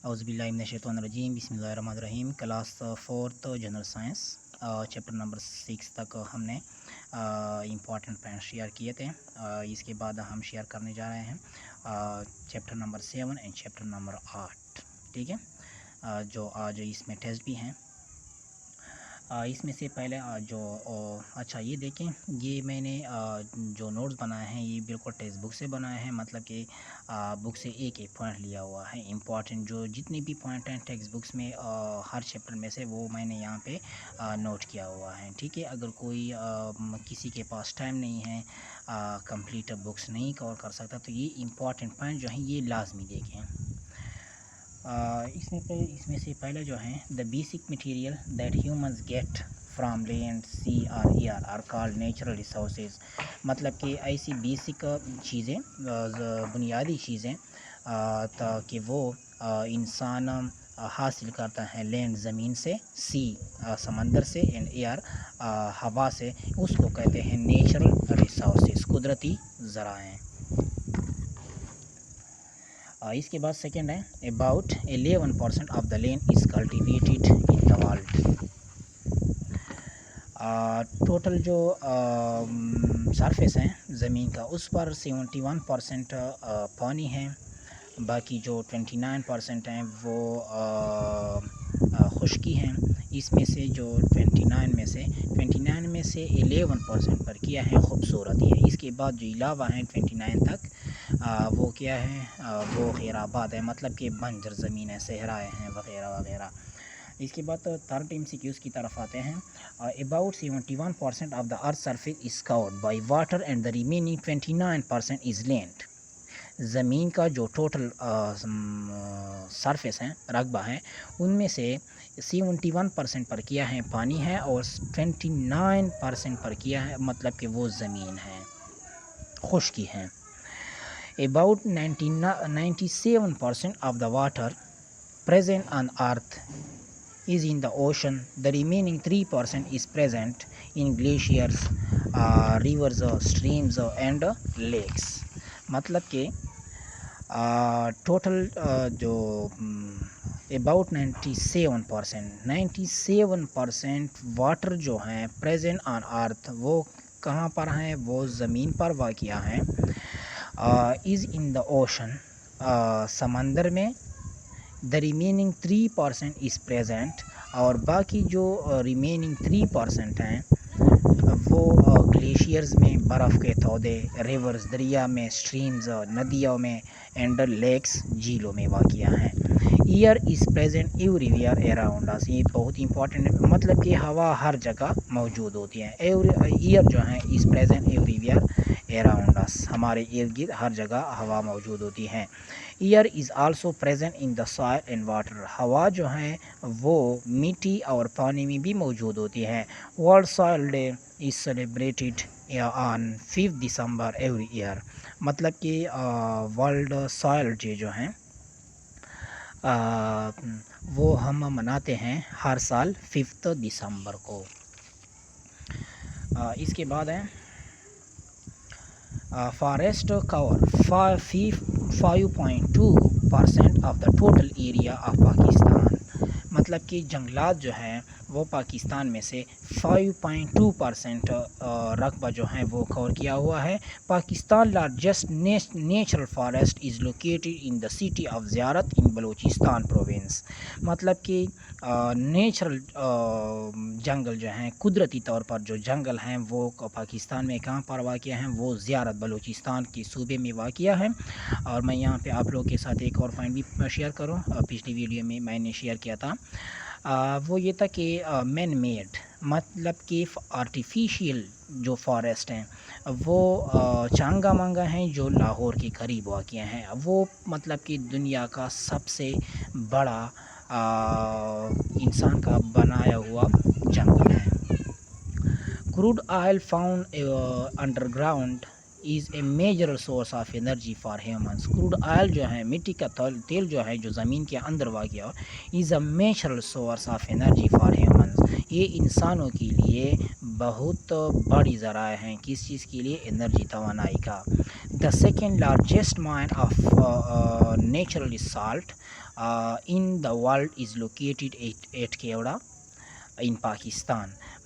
اعوذ باللہ من الشیطان الرجیم، بسم اللہ الرحمن الرحیم۔ Class 4 general science chapter number 6 تک ہم نے امپورٹنٹ پوائنٹ شیئر کیے تھے۔ اس کے بعد ہم شیئر کرنے جا رہے ہیں chapter number 7 and chapter number 8، ٹھیک ہے، جو آج اس میں ٹیسٹ بھی ہیں۔ اس میں سے پہلے اچھا یہ دیکھیں، یہ میں نے جو نوٹس بنائے ہیں یہ بالکل ٹیکسٹ بک سے بنائے ہیں، مطلب کہ بک سے ایک ایک پوائنٹ لیا ہوا ہے امپورٹنٹ، جو جتنے بھی پوائنٹ ہیں ٹیکسٹ بکس میں ہر چیپٹر میں سے وہ میں نے یہاں پہ نوٹ کیا ہوا ہے، ٹھیک ہے۔ اگر کوئی کسی کے پاس ٹائم نہیں ہے، کمپلیٹ بکس نہیں کور کر سکتا، تو یہ امپورٹنٹ پوائنٹ جو ہیں یہ لازمی دیکھیں۔ اس میں سے پہلے جو ہیں the basic material that humans get from land, sea اور air are called natural resources, مطلب کہ ایسی بیسک چیزیں، بنیادی چیزیں تاکہ وہ انسان حاصل کرتا ہے لینڈ زمین سے، سی سمندر سے، اینڈ ایئر ہوا سے، اس کو کہتے ہیں نیچرل ریسورسز، قدرتی ذرائع۔ اس کے بعد سیکنڈ ہے about 11% of the land is cultivated in the world. Total جو سرفیس ہیں زمین کا اس پر 71% پانی ہے، باقی جو 29% ہیں وہ خشکی ہیں۔ اس میں سے جو 29 میں سے 11% پر کیا ہے خوبصورتی ہے، اس کے بعد جو علاوہ ہیں 29 تک وہ کیا ہے، وہ خیر آباد ہے، مطلب کہ بنجر زمین ہے، صحرائے ہیں وغیرہ وغیرہ۔ اس کے بعد تھرڈ MCQs کی طرف آتے ہیں۔ About 71% of the earth surface is covered by water and the remaining 29% is land. زمین کا جو ٹوٹل سرفیس ہیں، رقبہ ہیں، ان میں سے 71% پر کیا ہے پانی ہے، اور 29% پر کیا ہے مطلب کہ وہ زمین ہے، خشکی ہیں۔ About 97% of the water present on earth is in the ocean. The remaining 3% is present in glaciers, rivers, streams and lakes. مطلب کہ ٹوٹل جو about 97% واٹر جو ہیں present on earth وہ کہاں پر ہیں، وہ زمین پر واقع ہیں، is in the ocean، سمندر میں، the remaining 3% is present، اور باقی جو remaining 3% ہیں وہ گلیشیئرز میں، برف کے تودے، ریورز دریا میں، سٹریمز ندیوں میں، اینڈ لیکس جھیلوں میں واقع ہیں۔ Air is present everywhere around us, یہ بہت امپورٹنٹ ہے، مطلب کہ ہوا ہر جگہ موجود ہوتی ہے۔ ایئر جو ہیں is present everywhere around us, ہمارے ارد گرد ہر جگہ ہوا موجود ہوتی ہے۔ Air is also present in the soil and water, ہوا جو ہیں وہ مٹی اور پانی میں بھی موجود ہوتی ہے۔ World soil day is celebrated on 5 December every year, مطلب کہ ورلڈ سوائل ڈے جو ہیں وہ ہم مناتے ہیں ہر سال 5 دسمبر کو۔ اس کے بعد ہے forest cover 5.2% of the total area of Pakistan, مطلب کہ جنگلات جو ہیں وہ پاکستان میں سے 5.2% رقبہ جو ہیں وہ کور کیا ہوا ہے۔ Pakistan largest natural forest is located in the city of زیارت ان بلوچستان پروونس، مطلب کہ نیچرل جنگل جو ہیں، قدرتی طور پر جو جنگل ہیں وہ پاکستان میں کہاں پر واقع ہیں، وہ زیارت بلوچستان کے صوبے میں واقع ہے۔ اور میں یہاں پہ آپ لوگوں کے ساتھ ایک اور پوائنٹ بھی شیئر کروں، پچھلی ویڈیو میں نے شیئر کیا تھا، وہ یہ تھا کہ مین میڈ، مطلب کہ آرٹیفیشیل جو فارسٹ ہیں وہ چانگا مانگا ہیں جو لاہور کے قریب واقع ہیں، وہ مطلب کہ دنیا کا سب سے بڑا انسان کا بنایا ہوا جنگل ہے۔ Crude oil found underground is a major source of energy for humans, crude oil جو ہے، مٹی کا تیل جو ہے جو زمین کے اندر واقع ہو، is a major source of energy for humans, یہ انسانوں کے لیے بہت بڑی ذرائع ہیں، کس چیز کے لیے، انرجی، توانائی کا۔ The second largest mine of natural salt in the world is located at Kevada in Pakistan.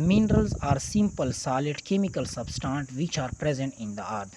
Minerals are simple solid chemical substance which are present in the earth.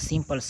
simple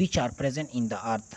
which are present in the earth,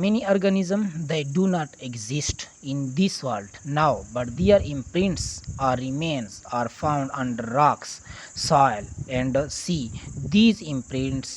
Many organisms they do not exist in this world now, but their imprints or remains are found under rocks, soil, and sea. These imprints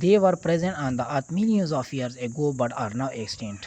They were present on the earth millions of years ago but are now extinct.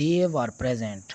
they were present,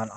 on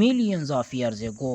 millions of years ago,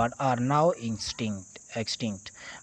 but are now extinct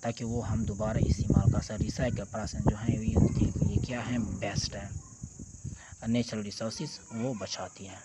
تاکہ وہ ہم دوبارہ استعمال کر سکیں. Recycle process جو ہیں یہ کیا ہیں بیسٹ ہیں. نیچرل ریسورسز وہ بچاتی ہیں.